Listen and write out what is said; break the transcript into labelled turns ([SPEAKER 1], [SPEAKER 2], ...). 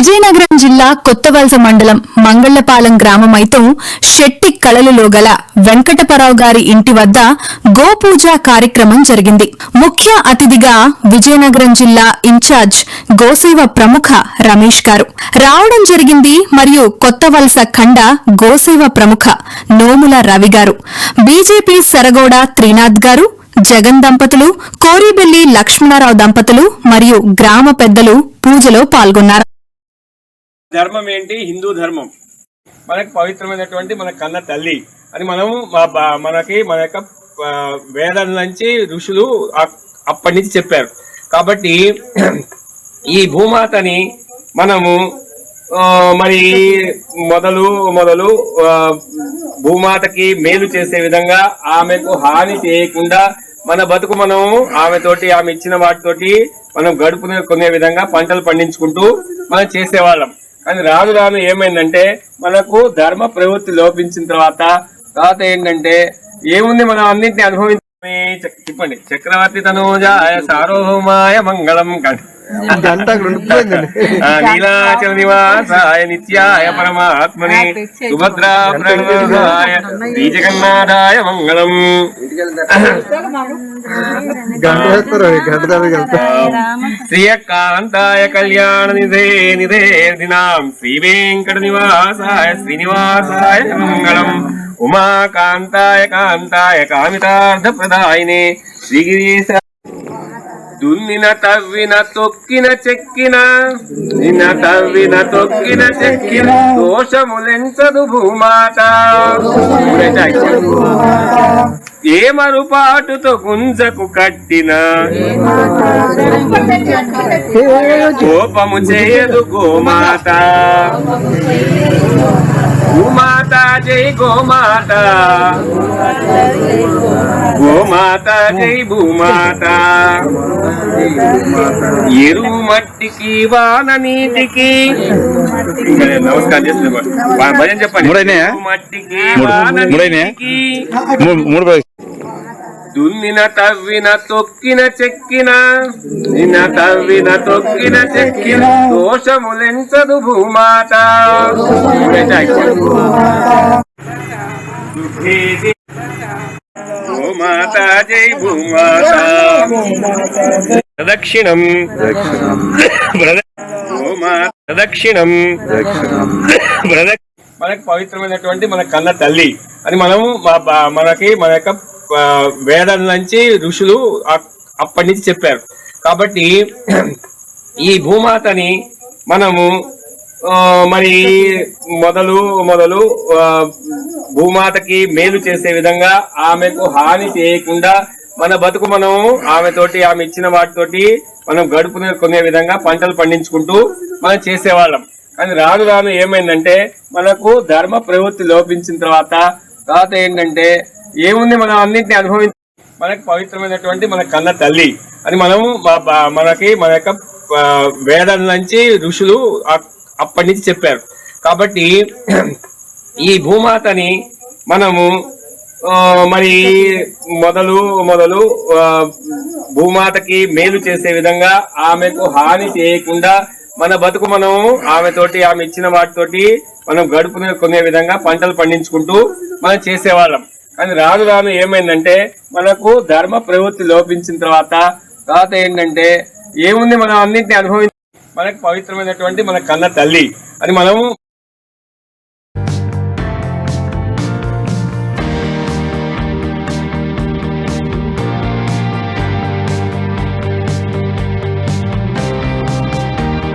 [SPEAKER 1] విజయనగరం జిల్లా కొత్తవలస మండలం మంగళ్లపాలెం గ్రామమైతో శెట్టి కళలులో గల వెంకటపరావు గారి ఇంటి వద్ద గోపూజ కార్యక్రమం జరిగింది. ముఖ్య అతిథిగా విజయనగరం జిల్లా ఇన్ఛార్జ్ గోసేవ ప్రముఖ రమేష్ గారు రావడం జరిగింది. మరియు కొత్తవలస ఖండ గోసేవ ప్రముఖ నోముల రవి గారు, బీజేపీ సరగోడ త్రినాథ్ గారు, జగన్ దంపతులు, కోరిబెల్లి లక్ష్మణరావు దంపతులు మరియు గ్రామ పెద్దలు పూజలో పాల్గొన్నారు.
[SPEAKER 2] ధర్మం ఏంటి? హిందూ ధర్మం మనకి పవిత్రమైనటువంటి మన కన్న తల్లి అని మనము మన యొక్క వేదాల నుంచి ఋషులు అప్పటి నుంచి చెప్పారు. కాబట్టి ఈ భూమాతని మనము మరి మొదలు భూమాతకి మేలు చేసే విధంగా, ఆమెకు హాని చేయకుండా మన బతుకు మనం ఆమె ఇచ్చిన వాటితోటి మనం గడుపుకునే విధంగా పంటలు పండించుకుంటూ మనం చేసేవాళ్ళం. కానీ రాను ఏమైందంటే మనకు ధర్మ ప్రవృత్తి లోపించిన తర్వాత ఏంటంటే ఏముంది, మనం అన్నింటినీ అనుభవించే చెప్పండి. చక్రవర్తి తనూజాయ సార్వభౌమాయ మంగళం నీలాచల నివాసాయ నిత్యాయ పరమాత్మనే సుభద్రా ప్రణాయ శ్రీ జగన్నాథాయ మంగళం. శ్రీయకాంతాయ కళ్యాణ నిధే దినాం శ్రీ వెంకట నివాసాయ శ్రీనివాసాయ మంగళం. ఉమాకాంతాయ కాంతాయ కామితార్థ ప్రదాయినే శ్రీగిరీశ. దున్నిన తవ్విన తొక్కిన చెక్కిన దోషములెంచదు భూమాత. ఏ మరుపాటుతో గుంజకు కట్టిన కోపము చేయదు గోమాత. భూమాత జై గోమాత, గోమాత జై భూమాత. ఎరువు మట్టికి వాన నీటికి నమస్కారం చేస్తున్నా. భజన చెప్పండి. మట్టికి వాన నీటికి దున్నిన తవ్విన తొక్కిన చెక్కిన దోషములెంచదు భూమాత. గోమాత జై భూమాత. ప్రదక్షిణం గోమాత ప్రదక్షిణం. మనకి పవిత్రమైనటువంటి మన కన్న తల్లి అని మనము మన యొక్క వేదాల నుంచి ఋషులు అప్పటి నుంచి చెప్పారు. కాబట్టి ఈ భూమాతని మనము మరి మొదలు భూమాతకి మేలు చేసే విధంగా, ఆమెకు హాని చేయకుండా మన బతుకు మనం ఆమె ఇచ్చిన వాటితోటి మనం గడుపుకునే విధంగా పంటలు పండించుకుంటూ మనం చేసేవాళ్ళం. కానీ రాను ఏమైందంటే మనకు ధర్మ ప్రవృత్తి లోపించిన తర్వాత ఏంటంటే ఏముంది, మనం అన్నింటినీ అనుభవించే మనకి పవిత్రమైనటువంటి మన కన్న తల్లి అని మనము మన యొక్క వేదాల నుంచి ఋషులు అప్పటి నుంచి చెప్పారు. కాబట్టి ఈ భూమాతని మనము మరి మొదలు భూమాతకి మేలు చేసే విధంగా, ఆమెకు హాని చేయకుండా మన బతుకు మనం ఆమె ఇచ్చిన వాటితోటి మనం గడుపుకునే విధంగా పంటలు పండించుకుంటూ మనం చేసేవాళ్ళం. కానీ రాను ఏమైందంటే మనకు ధర్మ ప్రవృత్తి లోపించిన తర్వాత ఏంటంటే ఏముంది, మనం అన్నింటినీ అనుభవించే మనకి పవిత్రమైనటువంటి మన కన్న తల్లి అని మనము